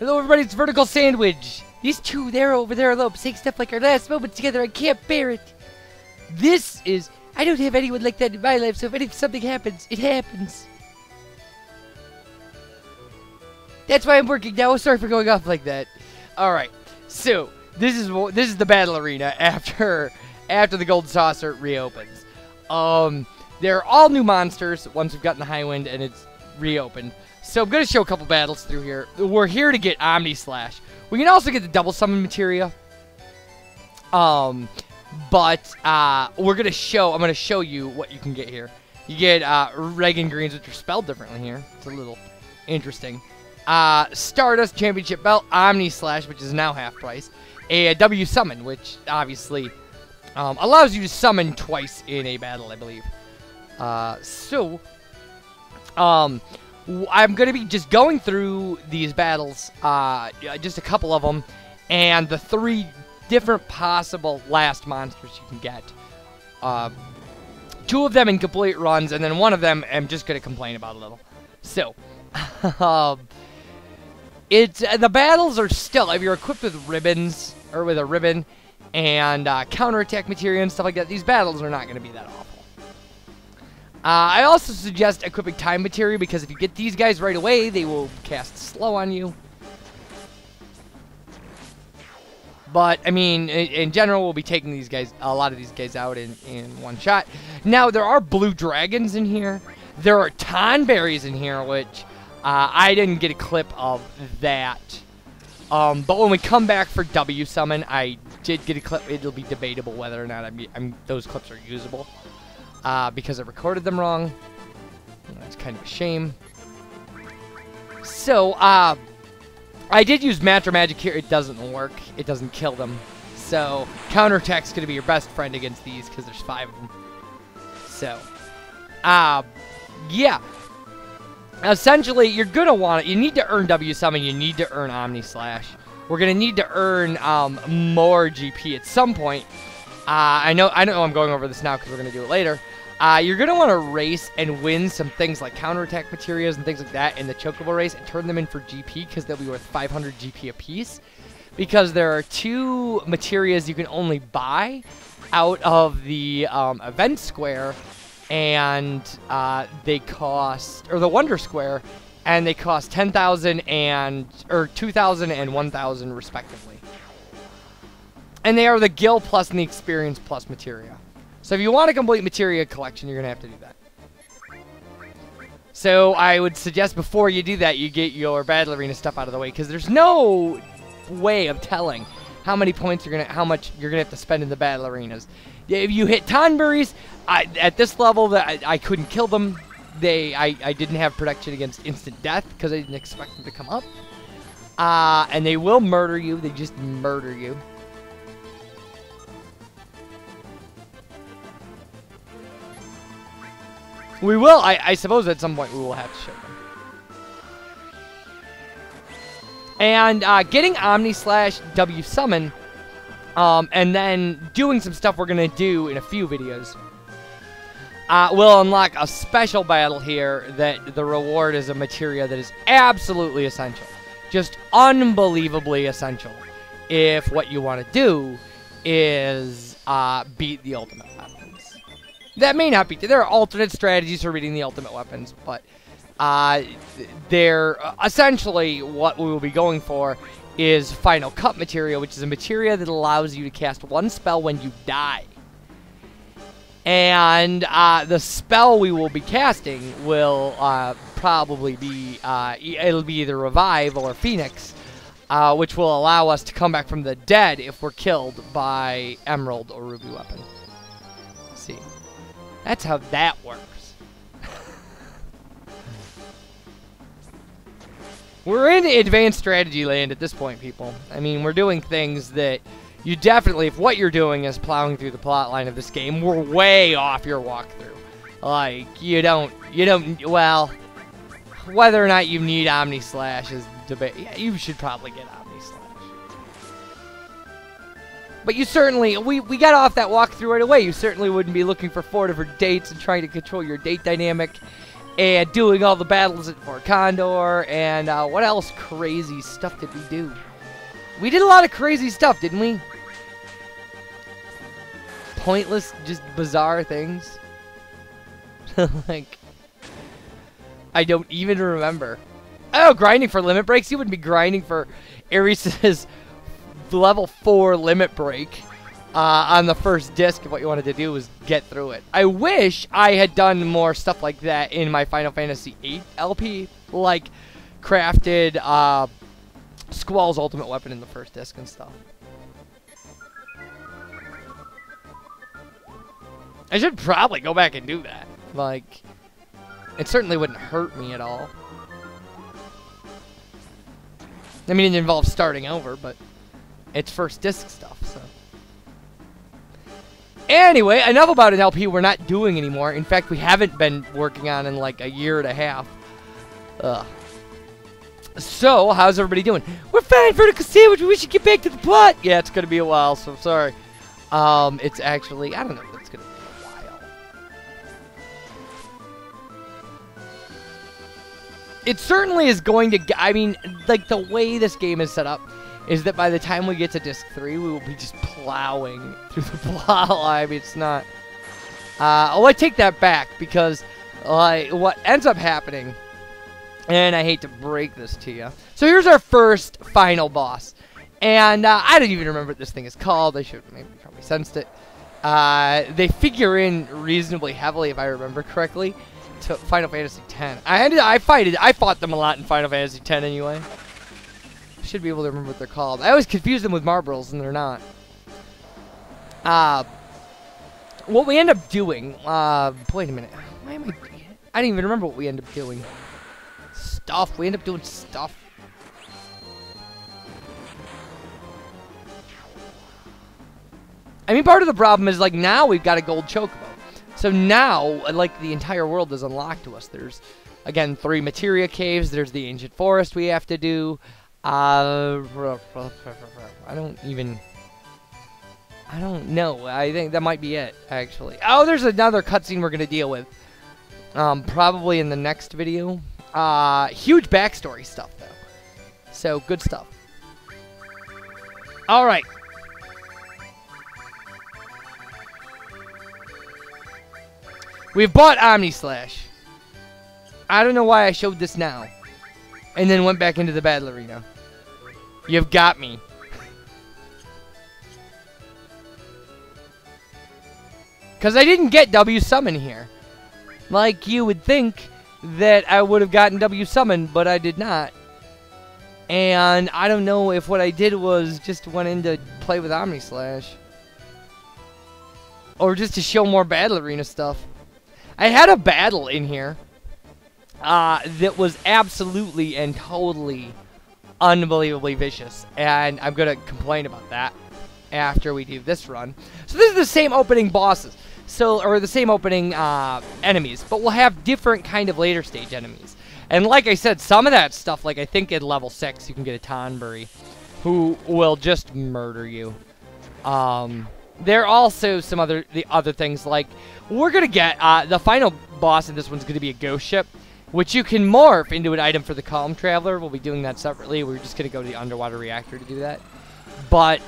Hello everybody, it's VerticalSandwich. These two there over there alone saying stuff like our last moment together, I can't bear it. This is... I don't have anyone like that in my life, so if something happens, it happens. That's why I'm working now. Sorry for going off like that. Alright, so this is the battle arena after the Gold Saucer reopens. There are all new monsters once we've gotten the High Wind and it's reopened. So I'm going to show a couple battles through here. We're here to get Omnislash. We can also get the double summon materia. But we're going to show, I'm going to show you what you can get here. You get red and greens, which are spelled differently here. It's a little interesting. Stardust Championship Belt, Omnislash, which is now half price. A W Summon, which obviously allows you to summon twice in a battle, I believe. I'm going to be just going through these battles, just a couple of them, and the 3 different possible last monsters you can get. 2 of them in complete runs, and then 1 of them I'm just going to complain about a little. So, the battles are still, if you're equipped with ribbons, or with a ribbon, and counterattack materia and stuff like that, these battles are not going to be that awful. I also suggest equipping time materia, because if you get these guys right away, they will cast slow on you. But, I mean, in general, we'll be taking these guys, a lot of these guys out in one shot. Now, there are blue dragons in here. There are tonberries in here, which I didn't get a clip of that. But when we come back for W Summon, I did get a clip. It'll be debatable whether or not those clips are usable. Because I recorded them wrong. That's kind of a shame. So, I did use Matra Magic here. It doesn't work. It doesn't kill them. So, counterattack's going to be your best friend against these, because there's 5 of them. So, yeah. Essentially, you're going to want it. You need to earn W Summon. You need to earn Omnislash. We're going to need to earn more GP at some point. I know I'm going over this now because we're going to do it later. You're going to want to race and win some things like counterattack materials and things like that in the Chocobo race and turn them in for GP, because they'll be worth 500 GP apiece. Because there are 2 materials you can only buy out of the event square, and they cost, or the Wonder Square, and they cost 10,000 or 2,000 and 1,000 respectively. And they are the Gil plus and the Experience plus materia. So if you want a complete materia collection, you're going to have to do that. So I would suggest before you do that, you get your Battle Arena stuff out of the way, because there's no way of telling how many points how much you're going to have to spend in the Battle Arenas. If you hit tonberries, at this level, I couldn't kill them. I didn't have protection against instant death, because I didn't expect them to come up. And they will murder you. They just murder you. We will, I suppose at some point we will have to show them. And getting Omnislash W Summon, and then doing some stuff we're going to do in a few videos, will unlock a special battle here that the reward is a materia that is absolutely essential. Just unbelievably essential if what you want to do is beat the ultimate weapons. That may not be. There are alternate strategies for beating the ultimate weapons, but they're essentially what we will be going for is Final Cut materia, which is a materia that allows you to cast 1 spell when you die. And the spell we will be casting will probably be, it'll be either Revive or Phoenix, which will allow us to come back from the dead if we're killed by Emerald or Ruby weapon. Let's see. That's how that works. We're in advanced strategy land at this point, people. I mean, we're doing things that you definitely, if what you're doing is plowing through the plot line of this game, we're way off your walkthrough. Like, you don't, well, whether or not you need Omnislash is debate. Yeah, you should probably get Omnislash. But you certainly, we got off that walkthrough right away. You certainly wouldn't be looking for 4 different dates and trying to control your date dynamic and doing all the battles at Fort Condor, and what else crazy stuff did we do? We did a lot of crazy stuff, didn't we? Pointless, just bizarre things. Like, I don't even remember. Oh, grinding for limit breaks? You wouldn't be grinding for Ares' level 4 limit break on the first disc. What you wanted to do was get through it. I wish I had done more stuff like that in my Final Fantasy VIII LP, like crafted Squall's ultimate weapon in the first disc and stuff. I should probably go back and do that. Like, it certainly wouldn't hurt me at all. I mean, it involves starting over, but it's first disc stuff, so. Anyway, enough about an LP we're not doing anymore. In fact, we haven't been working on in like a year and a half. Ugh. So, how's everybody doing? We're fine, VerticalSandwich. We should get back to the plot. Yeah, it's going to be a while, so I'm sorry. It's actually, I don't know if it's going to be a while. It certainly is going to, I mean, like the way this game is set up is that by the time we get to disc 3, we will be just plowing through the plot line. It's not, oh, I take that back because what ends up happening, and I hate to break this to you. So here's our first final boss. And I don't even remember what this thing is called. I should maybe probably sensed it. They figure in reasonably heavily, if I remember correctly, to Final Fantasy X. I fought them a lot in Final Fantasy X anyway. I should be able to remember what they're called. I always confuse them with Marbles, and they're not. What we end up doing, wait a minute. Why am I didn't even remember what we end up doing. Stuff. We end up doing stuff. I mean, part of the problem is, like, now we've got a gold chocobo. So now, like, the entire world is unlocked to us. There's, again, 3 materia caves. There's the ancient forest we have to do. I don't know. I think that might be it, actually. Oh, there's another cutscene we're going to deal with. Probably in the next video. Huge backstory stuff, though. So, good stuff. Alright. We've bought Omnislash. I don't know why I showed this now. And then went back into the battle arena. You've got me. Because I didn't get W Summon here. Like you would think that I would have gotten W Summon, but I did not. And I don't know if what I did was just went in to play with Omnislash. Or just to show more battle arena stuff. I had a battle in here that was absolutely and totally unbelievably vicious. And I'm going to complain about that after we do this run. So this is the same opening bosses. Or the same opening enemies. But we'll have different kind of later stage enemies. And like I said, some of that stuff, like I think at level 6 you can get a Tonberry who will just murder you. There are also some other things, like we're going to get, the final boss in this one's going to be a ghost ship, which you can morph into an item for the Calm Traveler. We'll be doing that separately. We're just going to go to the underwater reactor to do that. But,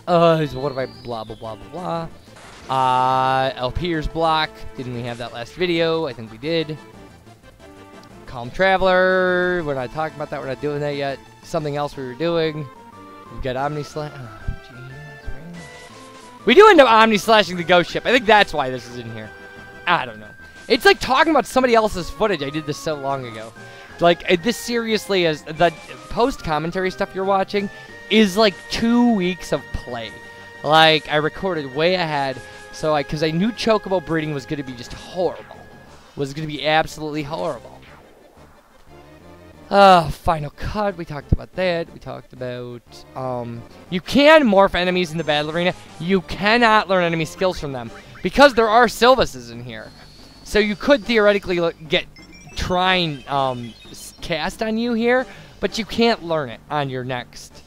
what have I, blah, blah, blah, blah, blah. LP's block, didn't we have that last video? I think we did. Calm Traveler, we're not talking about that, we're not doing that yet. Something else we were doing. We've got Omnislash. Oh, we do end up Omnislashing the ghost ship. I think that's why this is in here. I don't know. It's like talking about somebody else's footage. I did this so long ago. Like, this seriously is, the post-commentary stuff you're watching is like 2 weeks of play. Like, I recorded way ahead, so because I knew Chocobo breeding was going to be just horrible. Was going to be absolutely horrible. Final cut, we talked about that. We talked about, you can morph enemies in the battle arena. You cannot learn enemy skills from them, because there are Sylvases in here. So you could theoretically get Trine, cast on you here, but you can't learn it on your next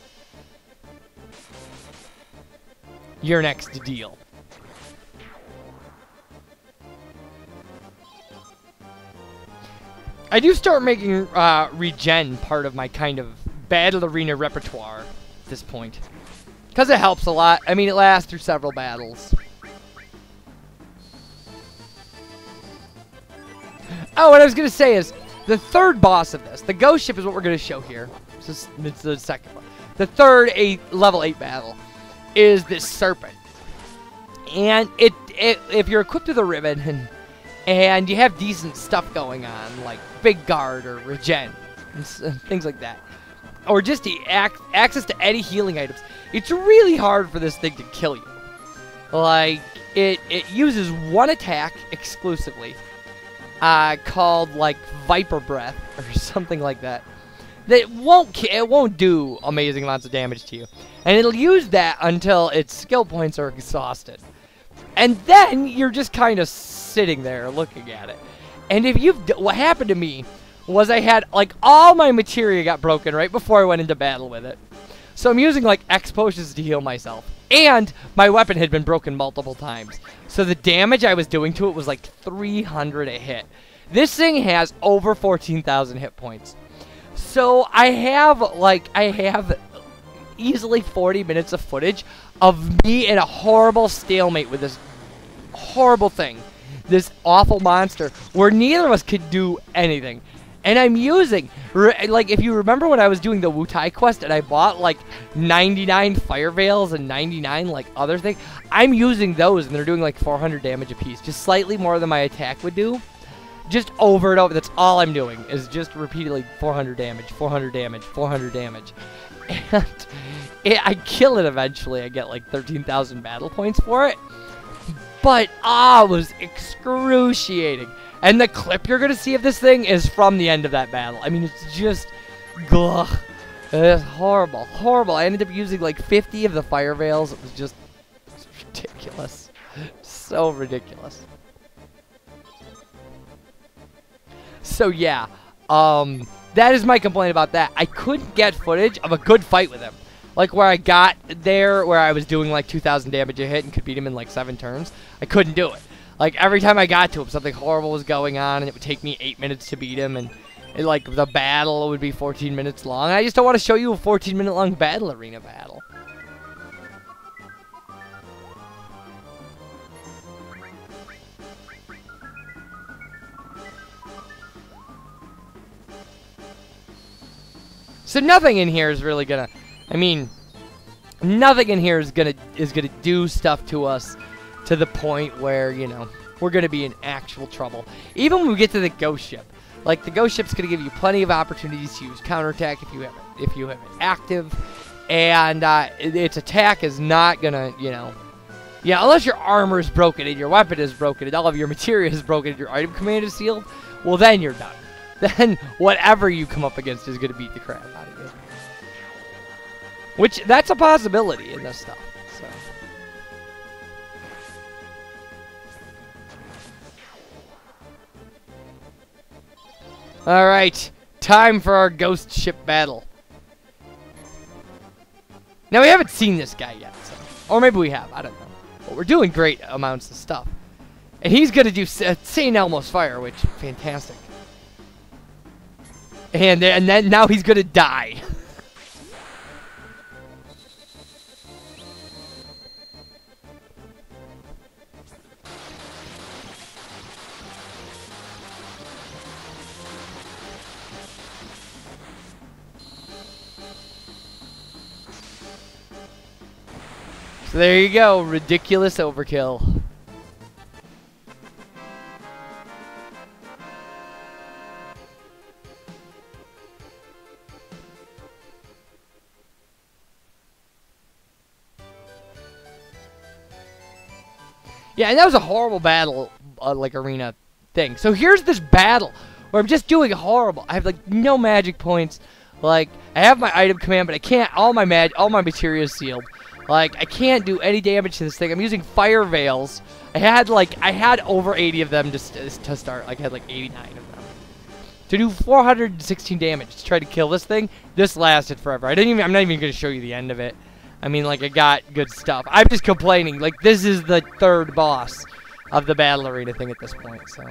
deal. I do start making regen part of my kind of battle arena repertoire at this point. Because it helps a lot. I mean, it lasts through several battles. Oh, what I was going to say is, the third boss of this, the ghost ship is what we're going to show here. It's the second one. The third level 8 battle is this serpent. And if you're equipped with a ribbon and you have decent stuff going on, like big guard or regen, and things like that, or just the access to any healing items, it's really hard for this thing to kill you. Like, it uses one attack exclusively, called like Viper Breath or something like that. That it won't do amazing amounts of damage to you, and it'll use that until its skill points are exhausted, and then you're just kind of sitting there looking at it. And what happened to me was I had like all my materia got broken right before I went into battle with it, so I'm using like X potions to heal myself, and my weapon had been broken multiple times, so the damage I was doing to it was like 300 a hit. This thing has over 14,000 hit points. So I have easily 40 minutes of footage of me in a horrible stalemate with this horrible thing, this awful monster, where neither of us could do anything. And I'm using, like, if you remember when I was doing the Wutai quest and I bought like 99 fire veils and 99 like other things, I'm using those and they're doing like 400 damage a piece, just slightly more than my attack would do. Just over and over, that's all I'm doing, is just repeatedly 400 damage, 400 damage, 400 damage. And I kill it eventually. I get like 13,000 battle points for it. But, it was excruciating. And the clip you're going to see of this thing is from the end of that battle. I mean, it's just, ugh. It's horrible, horrible. I ended up using like 50 of the fire veils. It was ridiculous. So ridiculous. So yeah, that is my complaint about that. I couldn't get footage of a good fight with him. Like where I got there, where I was doing like 2,000 damage a hit and could beat him in like 7 turns. I couldn't do it. Like every time I got to him, something horrible was going on and it would take me 8 minutes to beat him. And like the battle would be 14 minutes long. I just don't want to show you a 14-minute long battle arena battle. So nothing in here is really gonna, nothing in here is gonna do stuff to us to the point where, you know, we're gonna be in actual trouble. Even when we get to the ghost ship, like the ghost ship's gonna give you plenty of opportunities to use counterattack if you have it active, and its attack is not gonna, unless your armor is broken and your weapon is broken and all of your materia is broken and your item command is sealed, well then you're done. Then whatever you come up against is going to beat the crap out of you. Which, that's a possibility in this stuff. So. Alright, time for our ghost ship battle. Now, we haven't seen this guy yet, so. Or maybe we have, I don't know. But we're doing great amounts of stuff. And he's going to do St. Elmos Fire, which, fantastic. And then now he's gonna die. So there you go, ridiculous overkill. Yeah, and that was a horrible battle, like, arena thing. So here's this battle where I'm just doing horrible. I have, like, no magic points. Like, I have my item command, but I can't, all my materia is sealed. Like, I can't do any damage to this thing. I'm using fire veils. I had over 80 of them to start. Like, I had, like, 89 of them. To do 416 damage to try to kill this thing, this lasted forever. I'm not even going to show you the end of it. I mean, like, I got good stuff. I'm just complaining. Like, this is the third boss of the battle arena thing at this point, so.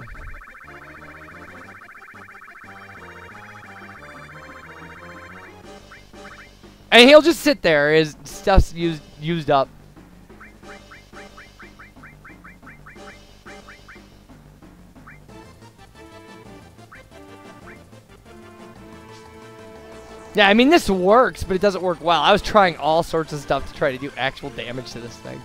And he'll just sit there. His stuff's used up. Yeah, I mean, this works, but it doesn't work well. I was trying all sorts of stuff to try to do actual damage to this thing.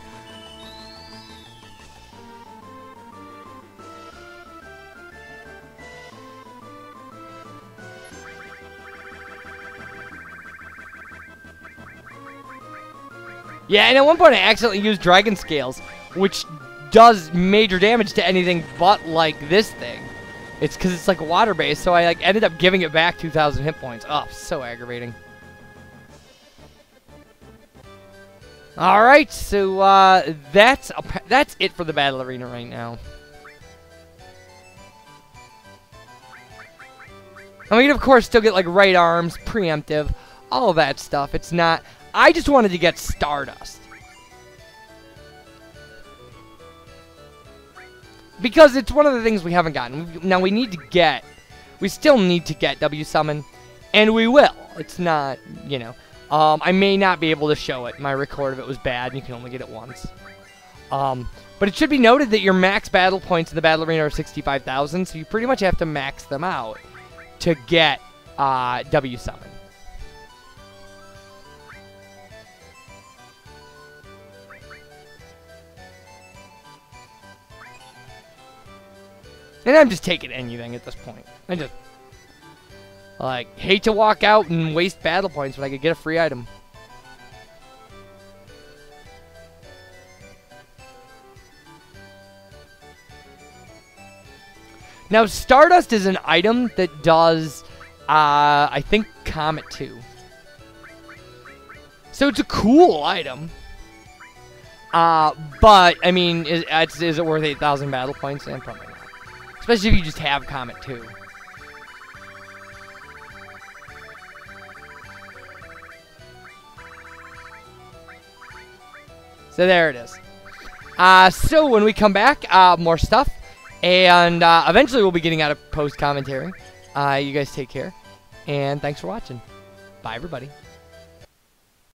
Yeah, and at one point I accidentally used Dragon Scales, which does major damage to anything but, like, this thing. It's because it's, like, water-based, so I, like, ended up giving it back 2,000 hit points. Oh, so aggravating. Alright, so, that's it for the Battle Arena right now. And we can, of course, still get, like, right arms, preemptive, all of that stuff. It's not... I just wanted to get Stardust. Because it's one of the things we haven't gotten. Now, we still need to get W Summon, and we will. It's not, you know. I may not be able to show it. My record of it was bad, and you can only get it once. But it should be noted that your max battle points in the Battle Arena are 65,000, so you pretty much have to max them out to get W Summon. And I'm just taking anything at this point. I just, like, hate to walk out and waste battle points when I could get a free item. Now, Stardust is an item that does, I think, Comet 2. So it's a cool item. But, I mean, is it worth 8,000 battle points? And probably not. Especially if you just have Comet 2. So there it is. So when we come back, more stuff. And eventually we'll be getting out of post-commentary. You guys take care. And thanks for watching. Bye, everybody.